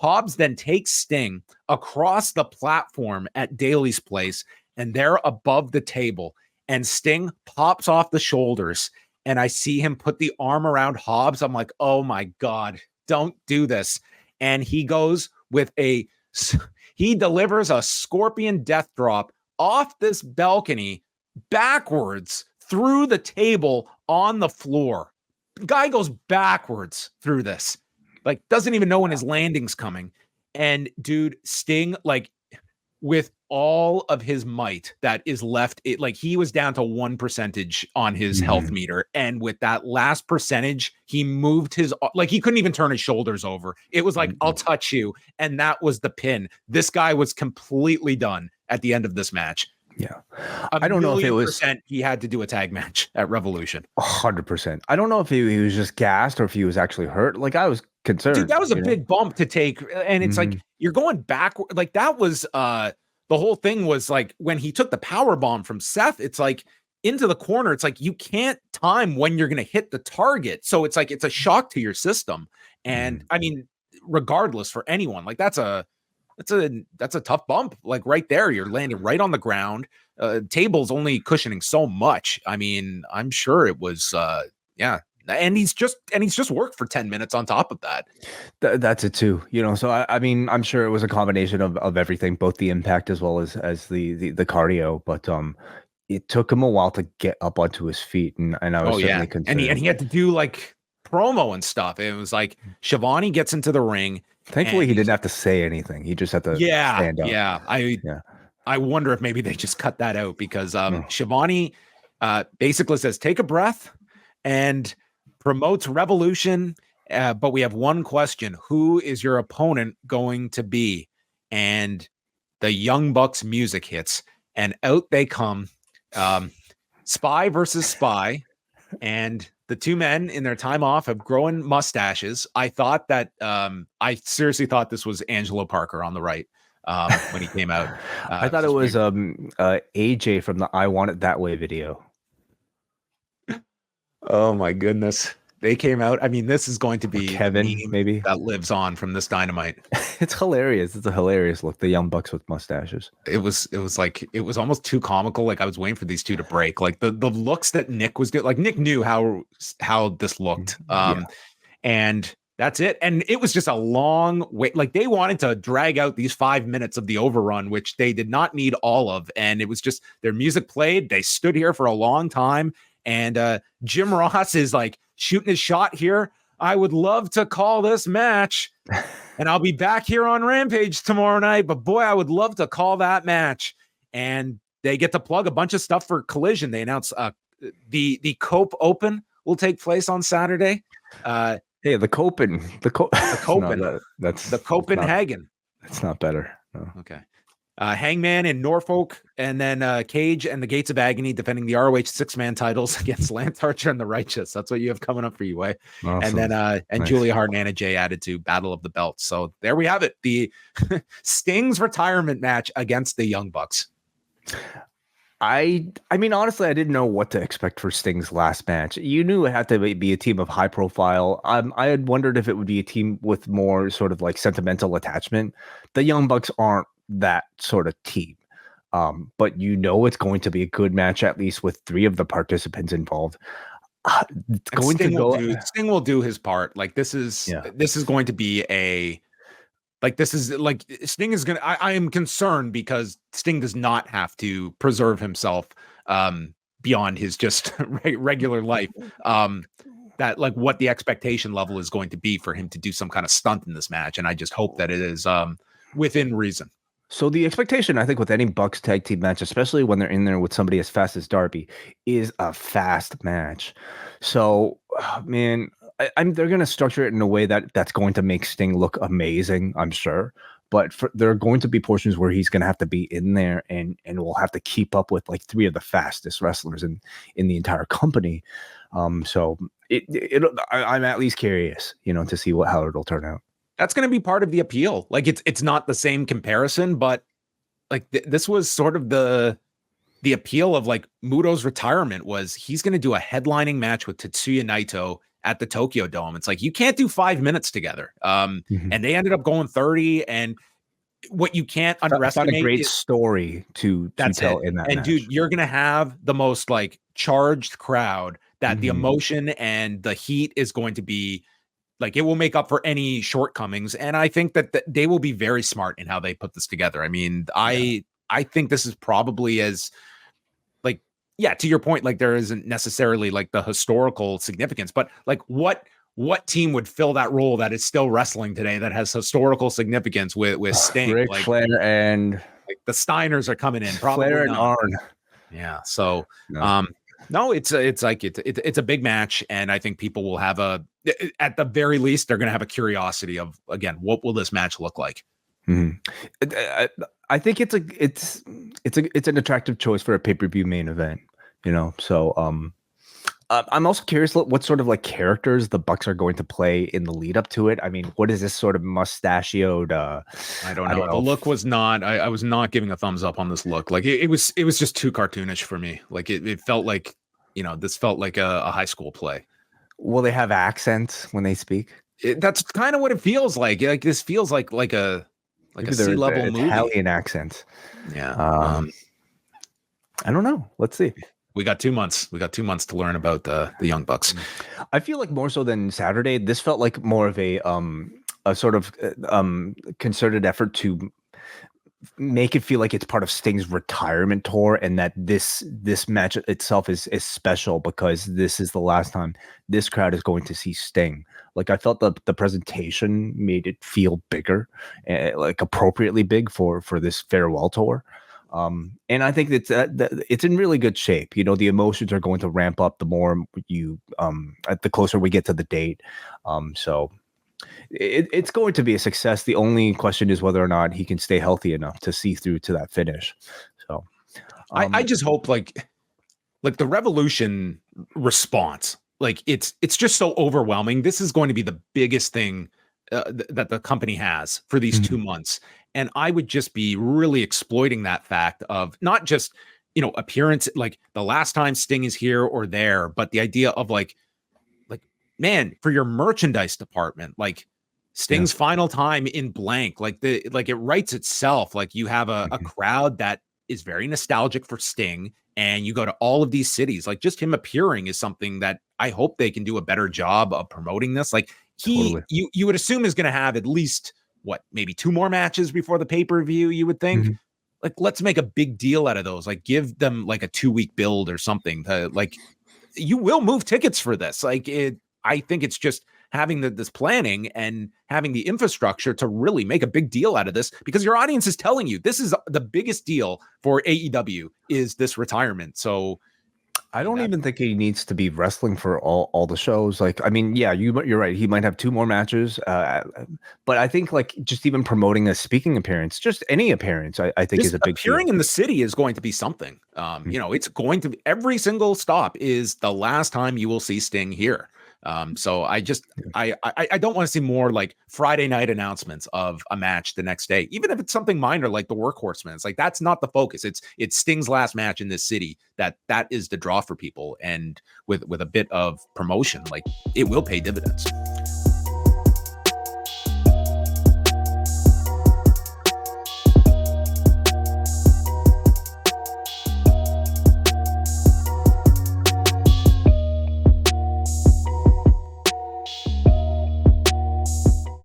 Hobbs then takes Sting across the platform at Daly's place, and they're above the table. And Sting pops off the shoulders, and I see him put the arm around Hobbs. I'm like, oh my God, don't do this. And he goes with he delivers a scorpion death drop off this balcony backwards through the table on the floor. Guy goes backwards through this, like doesn't even know when his landing's coming. And dude, Sting, like with all of his might that is left, like he was down to 1% on his health meter. And with that last percentage, he moved like he couldn't even turn his shoulders over. It was like, I'll touch you. And that was the pin. This guy was completely done at the end of this match. Yeah. I don't know if it was he had to do a tag match at Revolution. 100%. I don't know if he was just gassed or if he was actually hurt. Like I was concerned. Dude, that was a big bump to take. And it's like you're going backward. Like that was the whole thing was like when he took the power bomb from Seth, it's like into the corner. It's like you can't time when you're going to hit the target. So it's like it's a shock to your system. And I mean, regardless for anyone, like that's a tough bump. Like right there, you're landing right on the ground. Table's only cushioning so much. I mean, I'm sure it was yeah. And he's just worked for 10 minutes on top of that. That's it too, you know. So I mean, I'm sure it was a combination of everything, both the impact as well as the cardio. But it took him a while to get up onto his feet, and I was certainly concerned. And he had to do like promo and stuff. It was like Shivani gets into the ring. Thankfully, he didn't have to say anything. He just had to stand up. Yeah. I wonder if maybe they just cut that out because Shivani basically says, take a breath and promotes Revolution. But we have one question. Who is your opponent going to be? And the Young Bucks music hits and out they come. Spy versus Spy. And the two men in their time off have grown mustaches. I thought that I seriously thought this was Angelo Parker on the right when he came out. I thought it was AJ from the I Want It That Way video. Oh my goodness. They came out. I mean, this is going to be Kevin, maybe that lives on from this Dynamite. It's hilarious. It's a hilarious look. The Young Bucks with mustaches. It was almost too comical. Like I was waiting for these two to break. Like the looks that Nick was doing. Like Nick knew how this looked. And that's it. And it was just a long wait. Like they wanted to drag out these 5 minutes of the overrun, which they did not need all of. And it was just their music played. They stood here for a long time. And Jim Ross is like shooting his shot here. I would love to call this match, and I'll be back here on Rampage tomorrow night. But boy, I would love to call that match. And they get to plug a bunch of stuff for Collision. They announce the Cope Open will take place on Saturday. Hey, the Copen. That's the Copenhagen. That's not better. No. Okay. Hangman in Norfolk, and then Cage and the Gates of Agony defending the ROH 6-man titles against Lance Archer and the Righteous. That's what you have coming up for you, Way. Awesome. And then nice. Julia Hart and Anna Jay added to Battle of the Belts. So there we have it. The Sting's retirement match against the Young Bucks. I mean, honestly, I didn't know what to expect for Sting's last match. You knew it had to be a team of high profile. I had wondered if it would be a team with more sort of like sentimental attachment. The Young Bucks aren't that sort of team. But you know it's going to be a good match, at least with 3 of the participants involved. Sting will do his part. Like this is going to be Sting is going to, I am concerned because Sting does not have to preserve himself beyond his just regular life. That like what the expectation level is going to be for him to do some kind of stunt in this match. And I just hope that it is within reason. So the expectation, I think, with any Bucks tag team match, especially when they're in there with somebody as fast as Darby, is a fast match. So, man, they're going to structure it in a way that's going to make Sting look amazing, I'm sure. But there are going to be portions where he's going to have to be in there and will have to keep up with like 3 of the fastest wrestlers in the entire company. So I'm at least curious, to see how it'll turn out. That's going to be part of the appeal. Like it's not the same comparison, but like this was sort of the appeal of like Muto's retirement was he's going to do a headlining match with Tetsuya Naito at the Tokyo Dome. It's like you can't do 5 minutes together. Mhm. And they ended up going 30. And what you can't Found a underestimate great is story to that's tell it. in that And dude, match. you're gonna have the most like charged crowd that the Mhm. emotion and the heat is going to be like it will make up for any shortcomings. And I think that they will be very smart in how they put this together. I mean, Yeah. I think this is probably as like, yeah, to your point, like there isn't necessarily like the historical significance, but like what team would fill that role that is still wrestling today that has historical significance with Sting? Ric Flair and Like the Steiners are coming in, probably Flair and not. Arn. Yeah. So No. um no, it's like it's a big match, and I think people will have at the very least they're gonna have a curiosity of again, what will this match look like? Mhm. I think it's an attractive choice for a pay-per-view main event, you know. So I'm also curious what sort of like characters the Bucks are going to play in the lead up to it. I mean, what is this sort of mustachioed? I don't I know. don't The know. look was not. I was not giving a thumbs up on this look. Like it was. It was just too cartoonish for me. Like it felt like this felt like a high school play. Will they have accents when they speak? That's kind of what it feels like. Like this feels like a Maybe they're C-level movie. Italian accents. Yeah. I don't know. Let's see. We got 2 months. We got 2 months to learn about the Young Bucks. I feel like more so than Saturday, this felt like more of a sort of concerted effort to make it feel like it's part of Sting's retirement tour, and that this match itself is special because this is the last time this crowd is going to see Sting. Like I felt the presentation made it feel bigger, like appropriately big for this farewell tour. And I think that it's in really good shape. You know, the emotions are going to ramp up the more the closer we get to the date. So it's going to be a success. The only question is whether or not he can stay healthy enough to see through to that finish. So I just hope like the Revolution response, like it's just so overwhelming. This is going to be the biggest thing that the company has for these 2 months. And I would just be really exploiting that fact of not just, appearance, like the last time Sting is here or there, but the idea of like, man, for your merchandise department, like Sting's final time in blank, like it writes itself. Like you have a crowd that is very nostalgic for Sting, and you go to all of these cities. Like just him appearing is something that I hope they can do a better job of promoting this. Like Totally. you would assume is going to have at least maybe 2 more matches before the pay-per-view, you would think. Like let's make a big deal out of those. Like give them like a 2-week build or something to like you will move tickets for this. Like I think it's just having this planning and having the infrastructure to really make a big deal out of this, because your audience is telling you this is the biggest deal for AEW is this retirement. So I don't even think he needs to be wrestling for all the shows. Like, I mean, yeah, you're right. He might have 2 more matches, but I think like just even promoting a speaking appearance, just any appearance, I think is a big appearing deal. in the city is going to be something. It's going to be every single stop is the last time you will see Sting here. So I don't want to see more like Friday night announcements of a match the next day, even if it's something minor like the Workhorsemen. It's like that's not the focus. It's Sting's last match in this city. That is the draw for people, and with a bit of promotion, like it will pay dividends.